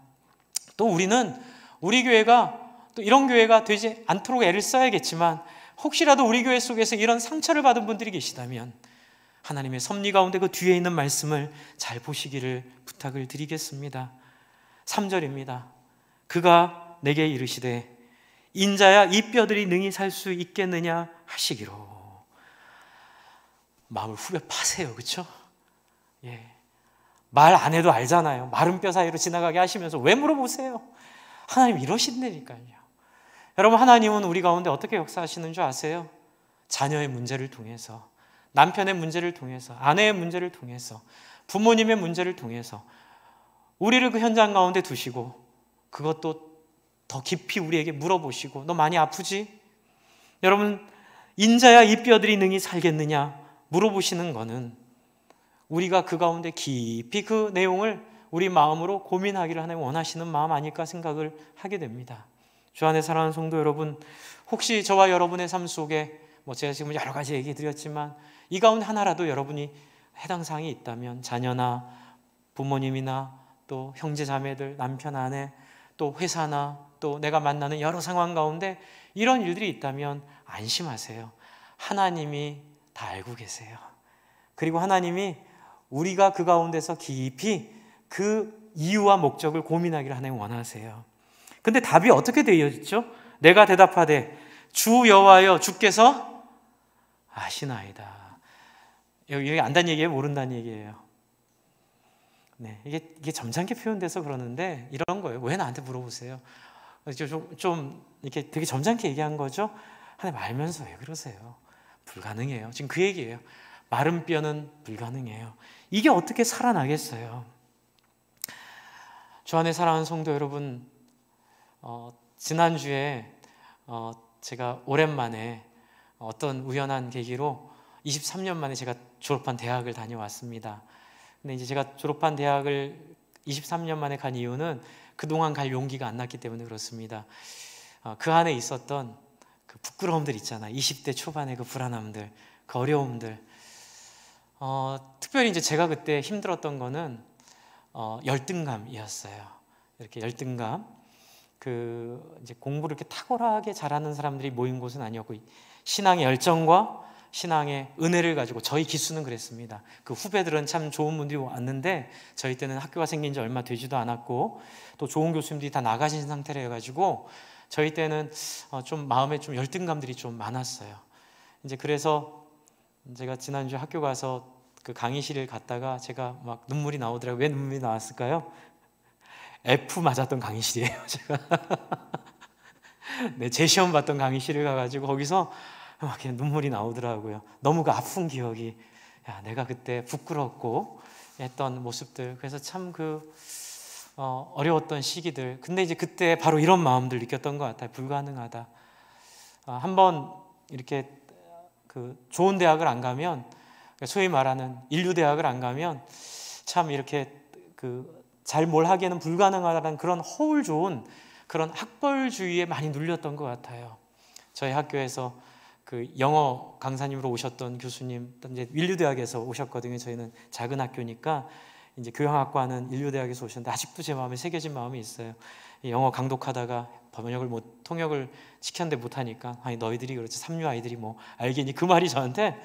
또 우리는 우리 교회가 또 이런 교회가 되지 않도록 애를 써야겠지만, 혹시라도 우리 교회 속에서 이런 상처를 받은 분들이 계시다면 하나님의 섭리 가운데 그 뒤에 있는 말씀을 잘 보시기를 부탁을 드리겠습니다. 3절입니다. 그가 내게 이르시되 인자야 이 뼈들이 능히 살 수 있겠느냐 하시기로. 마음을 후벼 파세요. 그렇죠? 예. 말 안 해도 알잖아요. 마른 뼈 사이로 지나가게 하시면서 왜 물어보세요? 하나님 이러신다니까요. 여러분, 하나님은 우리 가운데 어떻게 역사하시는 줄 아세요? 자녀의 문제를 통해서, 남편의 문제를 통해서, 아내의 문제를 통해서, 부모님의 문제를 통해서 우리를 그 현장 가운데 두시고, 그것도 더 깊이 우리에게 물어보시고, 너 많이 아프지? 여러분, 인자야 이 뼈들이 능히 살겠느냐 물어보시는 거는 우리가 그 가운데 깊이 그 내용을 우리 마음으로 고민하기를 하나님 원하시는 마음 아닐까 생각을 하게 됩니다. 주 안에 사랑하는 성도 여러분, 혹시 저와 여러분의 삶 속에 제가 지금 여러 가지 얘기 드렸지만 이 가운데 하나라도 여러분이 해당 사항이 있다면, 자녀나 부모님이나 또 형제 자매들, 남편 아내, 또 회사나 또 내가 만나는 여러 상황 가운데 이런 일들이 있다면 안심하세요. 하나님이 다 알고 계세요. 그리고 하나님이 우리가 그 가운데서 깊이 그 이유와 목적을 고민하기를 하나님 원하세요. 근데 답이 어떻게 되어졌죠? 내가 대답하되 주 여호와여 주께서 아시나이다. 여기 안다는 얘기예요? 모른다는 얘기예요? 네, 이게 점잖게 표현돼서 그러는데 이런 거예요. 왜 나한테 물어보세요? 좀 이렇게 되게 점잖게 얘기한 거죠. 하나님 알면서 왜 그러세요? 불가능해요. 지금 그 얘기예요. 마른 뼈는 불가능해요. 이게 어떻게 살아나겠어요? 주 안에 사랑하는 성도 여러분, 지난주에 제가 오랜만에 어떤 우연한 계기로 23년 만에 제가 졸업한 대학을 다녀왔습니다. 근데 이제 제가 졸업한 대학을 23년 만에 간 이유는 그동안 갈 용기가 안 났기 때문에 그렇습니다. 그 안에 있었던 그 부끄러움들 있잖아요. 20대 초반의 그 불안함들, 그 어려움들. 특별히 이제 제가 그때 힘들었던 거는 열등감이었어요. 이렇게 열등감. 그 이제 공부를 이렇게 탁월하게 잘하는 사람들이 모인 곳은 아니었고 신앙의 열정과 신앙의 은혜를 가지고 저희 기수는 그랬습니다. 그 후배들은 참 좋은 분들이 왔는데 저희 때는 학교가 생긴 지 얼마 되지도 않았고 또 좋은 교수님들이 다 나가신 상태라 해가지고 저희 때는 좀 마음에 좀 열등감들이 좀 많았어요. 이제 그래서 제가 지난주에 학교 가서 그 강의실을 갔다가 제가 막 눈물이 나오더라고요. 왜 눈물이 나왔을까요? F 맞았던 강의실이에요. 제가 네, 제 시험 봤던 강의실을 가가지고 거기서 막 그냥 눈물이 나오더라고요. 너무 그 아픈 기억이, 내가 그때 부끄럽고 했던 모습들. 그래서 참 어려웠던 시기들. 근데 이제 그때 바로 이런 마음들 느꼈던 것 같아요. 불가능하다. 한번 이렇게 그 좋은 대학을 안 가면, 소위 말하는 인류 대학을 안 가면 참 이렇게 잘 뭘 하기에는 불가능하다는 그런 허울 좋은 그런 학벌주의에 많이 눌렸던 것 같아요. 저희 학교에서 그 영어 강사님으로 오셨던 교수님, 이제 인류대학에서 오셨거든요. 저희는 작은 학교니까 이제 교양학과는 인류대학에서 오셨는데 아직도 제 마음에 새겨진 마음이 있어요. 영어 강독하다가 통역을 시켰는데 못하니까 아니 너희들이 그렇지 삼류 아이들이 뭐 알겠니? 그 말이 저한테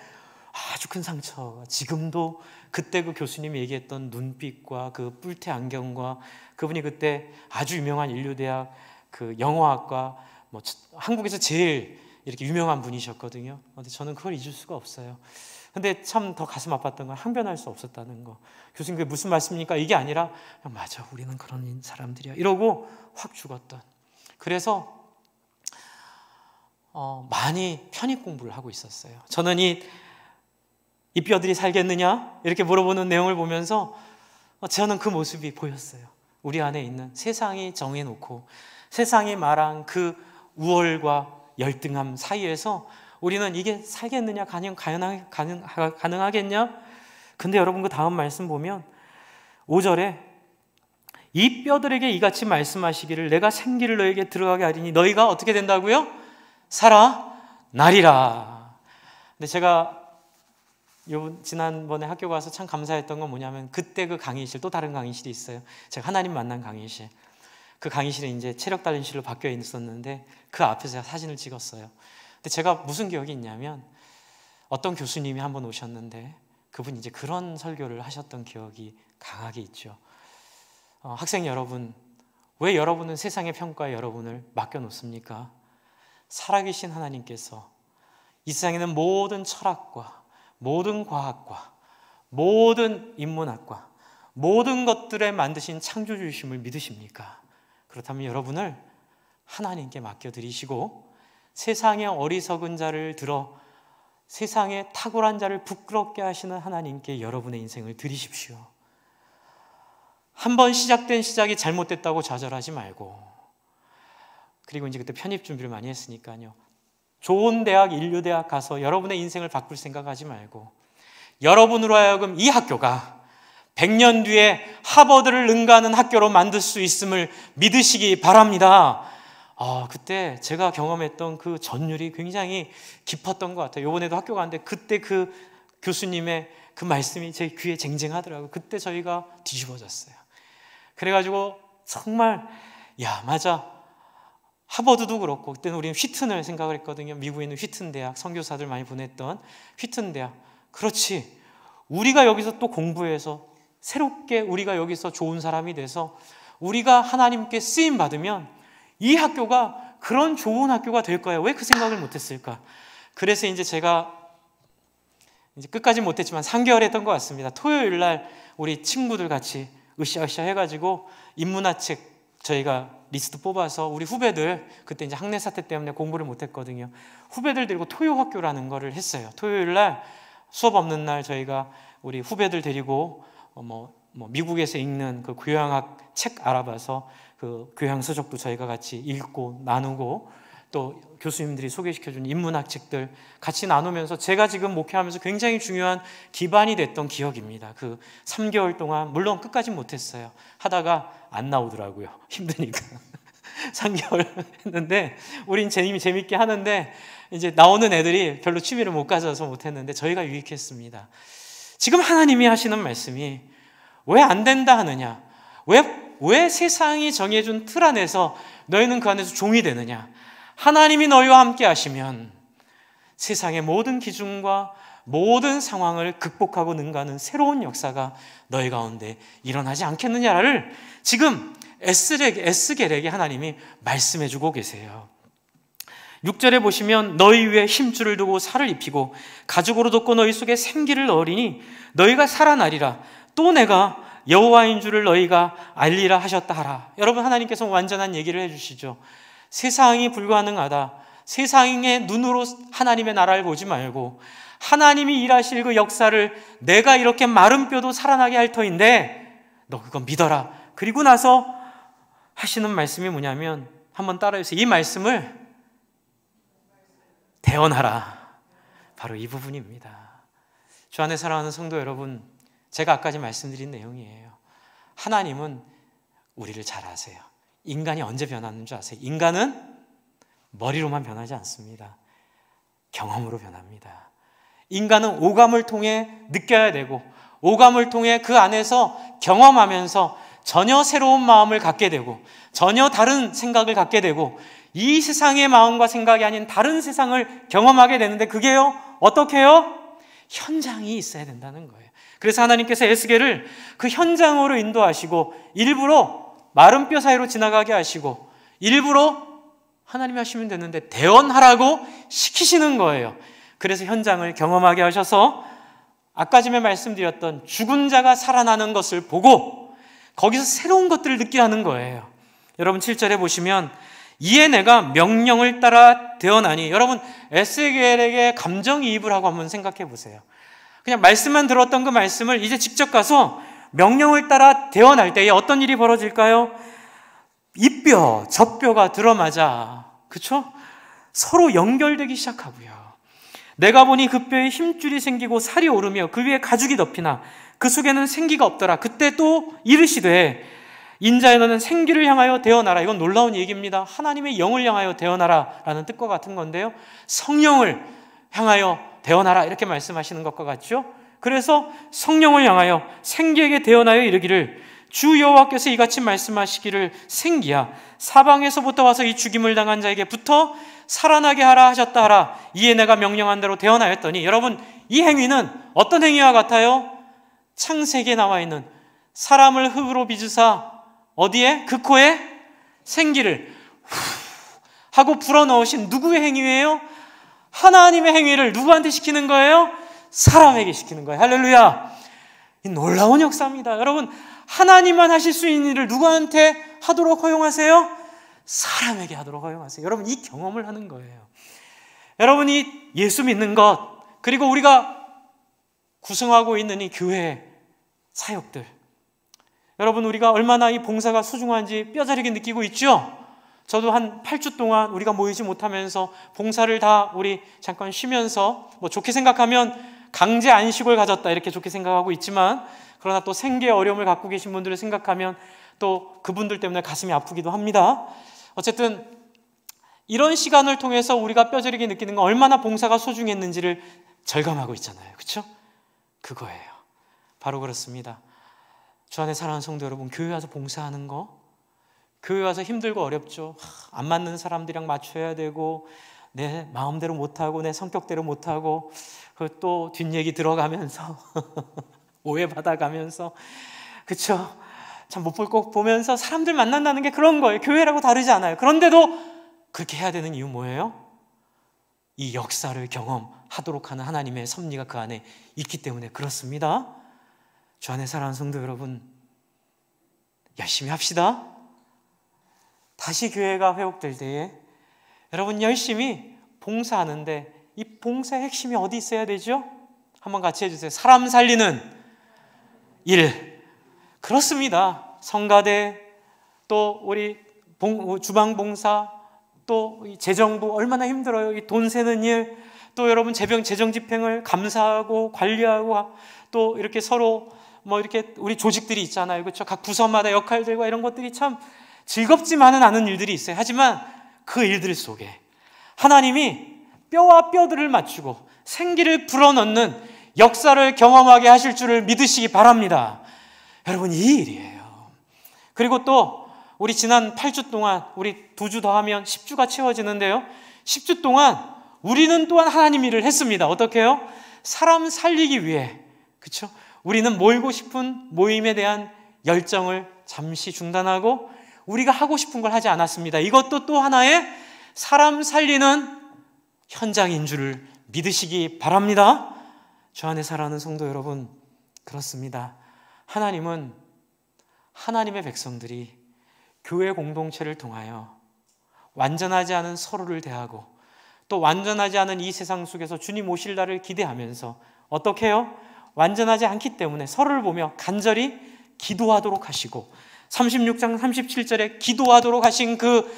아주 큰 상처가 지금도 그때 그 교수님이 얘기했던 눈빛과 그 뿔테 안경과 그분이 그때 아주 유명한 인류대학 그 영어학과 뭐 한국에서 제일 이렇게 유명한 분이셨거든요. 근데 저는 그걸 잊을 수가 없어요. 근데 참 더 가슴 아팠던 건 항변할 수 없었다는 거. 교수님 그게 무슨 말씀입니까? 이게 아니라 맞아 우리는 그런 사람들이야 이러고 확 죽었던. 그래서 많이 편입 공부를 하고 있었어요. 저는 이 뼈들이 살겠느냐? 이렇게 물어보는 내용을 보면서 저는 그 모습이 보였어요. 우리 안에 있는 세상이 정해놓고 세상이 말한 그 우월과 열등함 사이에서 우리는 이게 살겠느냐? 가능하겠냐? 근데 여러분 그 다음 말씀 보면 5절에 이 뼈들에게 이같이 말씀하시기를 내가 생기를 너에게 들어가게 하리니 너희가 어떻게 된다고요? 살아나리라. 근데 제가 지난번에 학교 가서 참 감사했던 건 뭐냐면 그때 그 강의실, 또 다른 강의실이 있어요. 제가 하나님 만난 강의실. 그 강의실이 이제 체력 단련실로 바뀌어 있었는데 그 앞에서 제가 사진을 찍었어요. 근데 제가 무슨 기억이 있냐면 어떤 교수님이 한번 오셨는데 그분이 이제 그런 설교를 하셨던 기억이 강하게 있죠. 학생 여러분, 왜 여러분은 세상의 평가에 여러분을 맡겨놓습니까? 살아계신 하나님께서 이 세상에는 모든 철학과 모든 과학과 모든 인문학과 모든 것들에 만드신 창조주이심을 믿으십니까? 그렇다면 여러분을 하나님께 맡겨드리시고 세상의 어리석은 자를 들어 세상의 탁월한 자를 부끄럽게 하시는 하나님께 여러분의 인생을 드리십시오. 한번 시작된 시작이 잘못됐다고 좌절하지 말고, 그리고 이제 그때 편입 준비를 많이 했으니까요, 좋은 대학, 인류대학 가서 여러분의 인생을 바꿀 생각하지 말고 여러분으로 하여금 이 학교가 100년 뒤에 하버드를 능가하는 학교로 만들 수 있음을 믿으시기 바랍니다. 그때 제가 경험했던 그 전율이 굉장히 깊었던 것 같아요. 이번에도 학교 가는데 그때 그 교수님의 그 말씀이 제 귀에 쟁쟁하더라고요. 그때 저희가 뒤집어졌어요. 그래가지고 정말 야, 맞아. 하버드도 그렇고, 그때는 우리는 휘튼을 생각을 했거든요. 미국에 있는 휘튼 대학, 선교사들 많이 보냈던 휘튼 대학. 그렇지. 우리가 여기서 또 공부해서 새롭게 우리가 여기서 좋은 사람이 돼서 우리가 하나님께 쓰임 받으면 이 학교가 그런 좋은 학교가 될 거야. 왜 그 생각을 못했을까? 그래서 이제 제가 이제 끝까지 못했지만 3개월 했던 것 같습니다. 토요일 날 우리 친구들 같이 으쌰으쌰 해가지고 인문화책 저희가 리스트 뽑아서 우리 후배들, 그때 이제 학내 사태 때문에 공부를 못했거든요. 후배들 데리고 토요학교라는 거를 했어요. 토요일 날 수업 없는 날 저희가 우리 후배들 데리고 미국에서 읽는 그 교양학 책 알아봐서 그 교양 서적도 저희가 같이 읽고 나누고, 또 교수님들이 소개시켜준 인문학 책들 같이 나누면서 제가 지금 목회하면서 굉장히 중요한 기반이 됐던 기억입니다. 그 3개월 동안 물론 끝까지 못했어요. 하다가 안 나오더라고요. 힘드니까 3개월 했는데 우린 재밌게 하는데 이제 나오는 애들이 별로 취미를 못 가져서 못했는데 저희가 유익했습니다. 지금 하나님이 하시는 말씀이 왜 안 된다 하느냐? 왜 세상이 정해준 틀 안에서 너희는 그 안에서 종이 되느냐? 하나님이 너희와 함께 하시면 세상의 모든 기준과 모든 상황을 극복하고 능가하는 새로운 역사가 너희 가운데 일어나지 않겠느냐를 지금 에스겔에게 하나님이 말씀해주고 계세요. 6절에 보시면 너희 위에 힘줄을 두고 살을 입히고 가죽으로 덮고 너희 속에 생기를 넣으리니 너희가 살아나리라. 또 내가 여호와인 줄을 너희가 알리라 하셨다 하라. 여러분, 하나님께서 완전한 얘기를 해주시죠. 세상이 불가능하다, 세상의 눈으로 하나님의 나라를 보지 말고 하나님이 일하실 그 역사를 내가 이렇게 마른 뼈도 살아나게 할 터인데 너 그거 믿어라. 그리고 나서 하시는 말씀이 뭐냐면, 한번 따라해주세요. 이 말씀을 대언하라. 바로 이 부분입니다. 주 안에 사랑하는 성도 여러분, 제가 아까 말씀드린 내용이에요. 하나님은 우리를 잘 아세요. 인간이 언제 변하는 줄 아세요? 인간은 머리로만 변하지 않습니다. 경험으로 변합니다. 인간은 오감을 통해 느껴야 되고 오감을 통해 그 안에서 경험하면서 전혀 새로운 마음을 갖게 되고 전혀 다른 생각을 갖게 되고 이 세상의 마음과 생각이 아닌 다른 세상을 경험하게 되는데, 그게요, 어떻게 해요? 현장이 있어야 된다는 거예요. 그래서 하나님께서 에스겔을 그 현장으로 인도하시고 일부러 마른 뼈 사이로 지나가게 하시고 일부러 하나님이 하시면 되는데 대언하라고 시키시는 거예요. 그래서 현장을 경험하게 하셔서 아까 전에 말씀드렸던 죽은 자가 살아나는 것을 보고 거기서 새로운 것들을 느끼게 하는 거예요. 여러분 7절에 보시면 이에 내가 명령을 따라 대언하니, 여러분 에스겔에게 감정이입을 하고 한번 생각해 보세요. 그냥 말씀만 들었던 그 말씀을 이제 직접 가서 명령을 따라 대언할 때에 어떤 일이 벌어질까요? 이 뼈, 저 뼈가 들어맞아, 그렇죠? 서로 연결되기 시작하고요. 내가 보니 그 뼈에 힘줄이 생기고 살이 오르며 그 위에 가죽이 덮이나 그 속에는 생기가 없더라. 그때 또 이르시되 인자의 너는 생기를 향하여 대언하라. 이건 놀라운 얘기입니다. 하나님의 영을 향하여 대언하라 라는 뜻과 같은 건데요, 성령을 향하여 대언하라 이렇게 말씀하시는 것과 같죠. 그래서 성령을 향하여 생기에게 대언하여 이르기를 주 여호와께서 이같이 말씀하시기를 생기야 사방에서부터 와서 이 죽임을 당한 자에게 붙어 살아나게 하라 하셨다 하라. 이에 내가 명령한 대로 대언하였더니, 여러분 이 행위는 어떤 행위와 같아요? 창세기에 나와 있는 사람을 흙으로 빚으사 어디에? 그 코에 생기를 하고 불어넣으신 누구의 행위예요? 하나님의 행위를 누구한테 시키는 거예요? 사람에게 시키는 거예요. 할렐루야. 이 놀라운 역사입니다. 여러분, 하나님만 하실 수 있는 일을 누구한테 하도록 허용하세요? 사람에게 하도록 허용하세요. 여러분, 이 경험을 하는 거예요. 여러분이 예수 믿는 것, 그리고 우리가 구성하고 있는 이 교회 사역들, 여러분 우리가 얼마나 이 봉사가 소중한지 뼈저리게 느끼고 있죠? 저도 한 8주 동안 우리가 모이지 못하면서 봉사를 다 우리 잠깐 쉬면서 좋게 생각하면 강제 안식을 가졌다 이렇게 좋게 생각하고 있지만, 그러나 또 생계의 어려움을 갖고 계신 분들을 생각하면 또 그분들 때문에 가슴이 아프기도 합니다. 어쨌든 이런 시간을 통해서 우리가 뼈저리게 느끼는 건 얼마나 봉사가 소중했는지를 절감하고 있잖아요. 그렇죠? 그거예요. 바로 그렇습니다. 주 안에 사랑하는 성도 여러분, 교회 와서 봉사하는 거, 교회 와서 힘들고 어렵죠. 안 맞는 사람들이랑 맞춰야 되고, 내 마음대로 못하고 내 성격대로 못하고, 또 뒷얘기 들어가면서 오해받아가면서, 그쵸? 참 못 볼 거 보면서 사람들 만난다는 게 그런 거예요. 교회라고 다르지 않아요. 그런데도 그렇게 해야 되는 이유 뭐예요? 이 역사를 경험하도록 하는 하나님의 섭리가 그 안에 있기 때문에 그렇습니다. 주 안에 사랑하는 성도 여러분, 열심히 합시다. 다시 교회가 회복될 때에 여러분 열심히 봉사하는데, 이 봉사의 핵심이 어디 있어야 되죠? 한번 같이 해주세요. 사람 살리는 일. 그렇습니다. 성가대, 또 우리 주방 봉사, 또 재정부 얼마나 힘들어요. 이 돈 세는 일, 또 여러분 재정 집행을 감사하고 관리하고, 또 이렇게 서로 이렇게 우리 조직들이 있잖아요. 그렇죠? 각 부서마다 역할들과 이런 것들이 참 즐겁지만은 않은 일들이 있어요. 하지만 그 일들 속에 하나님이 뼈와 뼈들을 맞추고 생기를 불어넣는 역사를 경험하게 하실 줄을 믿으시기 바랍니다. 여러분, 이 일이에요. 그리고 또 우리 지난 8주 동안 우리 2주 더 하면 10주가 채워지는데요, 10주 동안 우리는 또한 하나님 일을 했습니다. 어떻게 해요? 사람 살리기 위해, 그렇죠? 우리는 모이고 싶은 모임에 대한 열정을 잠시 중단하고 우리가 하고 싶은 걸 하지 않았습니다. 이것도 또 하나의 사람 살리는 현장인 줄을 믿으시기 바랍니다. 주 안에 사랑하는 성도 여러분, 그렇습니다. 하나님은 하나님의 백성들이 교회 공동체를 통하여 완전하지 않은 서로를 대하고, 또 완전하지 않은 이 세상 속에서 주님 오실 날을 기대하면서 어떻게 해요? 완전하지 않기 때문에 서로를 보며 간절히 기도하도록 하시고, 36장 37절에 기도하도록 하신 그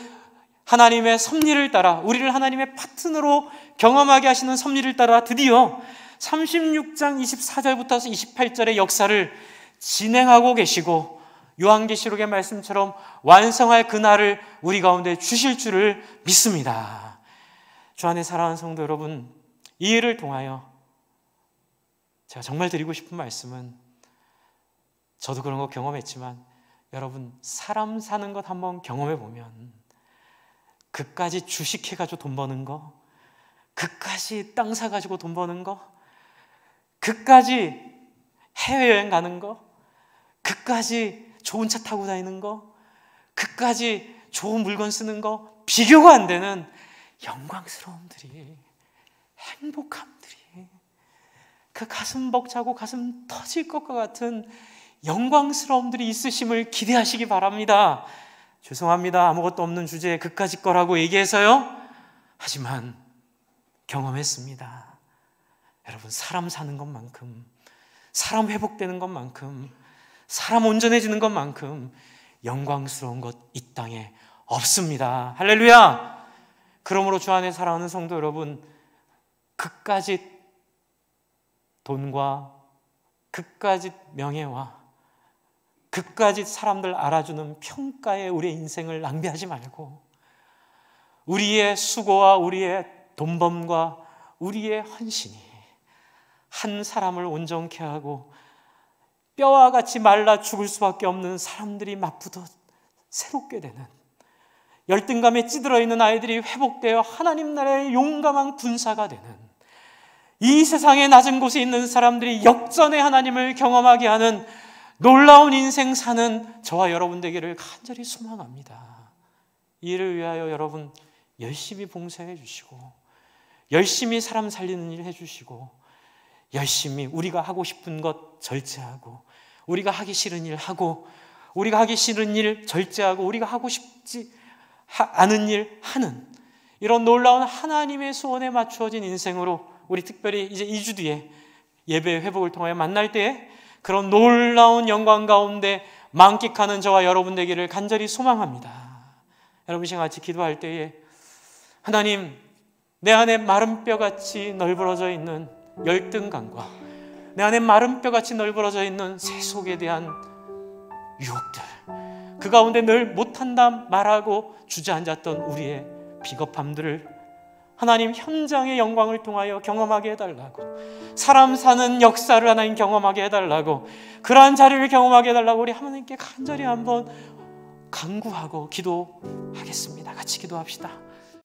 하나님의 섭리를 따라, 우리를 하나님의 파트너로 경험하게 하시는 섭리를 따라 드디어 36장 24절부터 28절의 역사를 진행하고 계시고, 요한계시록의 말씀처럼 완성할 그날을 우리 가운데 주실 줄을 믿습니다. 주 안에 사랑하는 성도 여러분, 이 일을 통하여 제가 정말 드리고 싶은 말씀은, 저도 그런 거 경험했지만 여러분, 사람 사는 것 한번 경험해 보면, 그까지 주식해가지고 돈 버는 거, 그까지 땅 사가지고 돈 버는 거, 그까지 해외여행 가는 거, 그까지 좋은 차 타고 다니는 거, 그까지 좋은 물건 쓰는 거, 비교가 안 되는 영광스러움들이, 행복함들이, 그 가슴 벅차고 가슴 터질 것과 같은 영광스러움들이 있으심을 기대하시기 바랍니다. 죄송합니다. 아무것도 없는 주제에 그까짓 거라고 얘기해서요. 하지만 경험했습니다. 여러분, 사람 사는 것만큼, 사람 회복되는 것만큼, 사람 온전해지는 것만큼 영광스러운 것 이 땅에 없습니다. 할렐루야! 그러므로 주 안에 사랑하는 성도 여러분, 그까짓 돈과 그까짓 명예와 그까짓 사람들 알아주는 평가에 우리의 인생을 낭비하지 말고, 우리의 수고와 우리의 돈범과 우리의 헌신이 한 사람을 온전케 하고 뼈와 같이 말라 죽을 수밖에 없는 사람들이 맛부터 새롭게 되는, 열등감에 찌들어 있는 아이들이 회복되어 하나님 나라의 용감한 군사가 되는, 이 세상의 낮은 곳에 있는 사람들이 역전의 하나님을 경험하게 하는 놀라운 인생 사는 저와 여러분 되기를 간절히 소망합니다. 이를 위하여 여러분 열심히 봉사해 주시고, 열심히 사람 살리는 일 해주시고, 열심히 우리가 하고 싶은 것 절제하고, 우리가 하기 싫은 일 하고, 우리가 하기 싫은 일 절제하고, 우리가 하고 싶지 않은 일 하는, 이런 놀라운 하나님의 소원에 맞추어진 인생으로 우리 특별히 이제 2주 뒤에 예배 회복을 통하여 만날 때에 그런 놀라운 영광 가운데 만끽하는 저와 여러분 되기를 간절히 소망합니다. 여러분 시간 같이 기도할 때에, 하나님, 내 안에 마른 뼈같이 널브러져 있는 열등감과 내 안에 마른 뼈같이 널브러져 있는 세속에 대한 유혹들, 그 가운데 늘 못한다 말하고 주저앉았던 우리의 비겁함들을 하나님 현장의 영광을 통하여 경험하게 해달라고, 사람 사는 역사를 하나님 경험하게 해달라고, 그러한 자리를 경험하게 해달라고 우리 하나님께 간절히 한번 간구하고 기도하겠습니다. 같이 기도합시다.